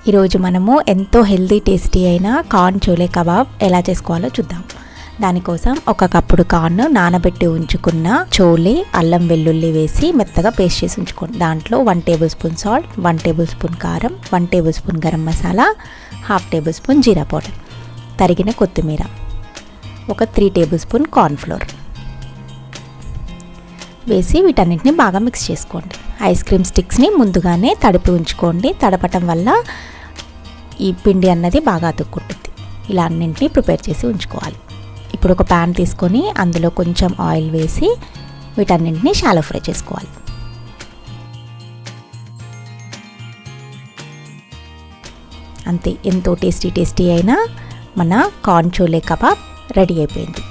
ఈరోజు మనము ఎంతో హెల్తీ టేస్టీ అయిన కార్న్ చోలే కబాబ్ ఎలా చేసుకోవాలో చూద్దాం. దానికోసం ఒక కప్పుడు కార్న్ నానబెట్టి ఉంచుకున్న చోలే, అల్లం వెల్లుల్లి వేసి మెత్తగా పేస్ట్ చేసి ఉంచుకోండి. దాంట్లో 1 tablespoon salt, 1 tablespoon కారం, 1 tablespoon garam masala, 1/2 tablespoon jeera powder, తరిగిన కొత్తిమీర, ఒక 3 టేబుల్ స్పూన్ కార్న్ఫ్లోర్ వేసి వీటన్నిటిని బాగా మిక్స్ చేసుకోండి. ఐస్ క్రీమ్ స్టిక్స్ని ముందుగానే తడిపి ఉంచుకోండి. తడపటం వల్ల ఈ పిండి అన్నది బాగా అతుక్కుంటుంది. ఇలా అన్నింటినీ ప్రిపేర్ చేసి ఉంచుకోవాలి. ఇప్పుడు ఒక ప్యాన్ తీసుకొని అందులో కొంచెం ఆయిల్ వేసి వీటన్నింటినీ షాలో ఫ్రై చేసుకోవాలి. అంతే, ఎంతో టేస్టీ అయిన మన కార్న్ చోలే కబాబ్ రెడీ అయిపోయింది.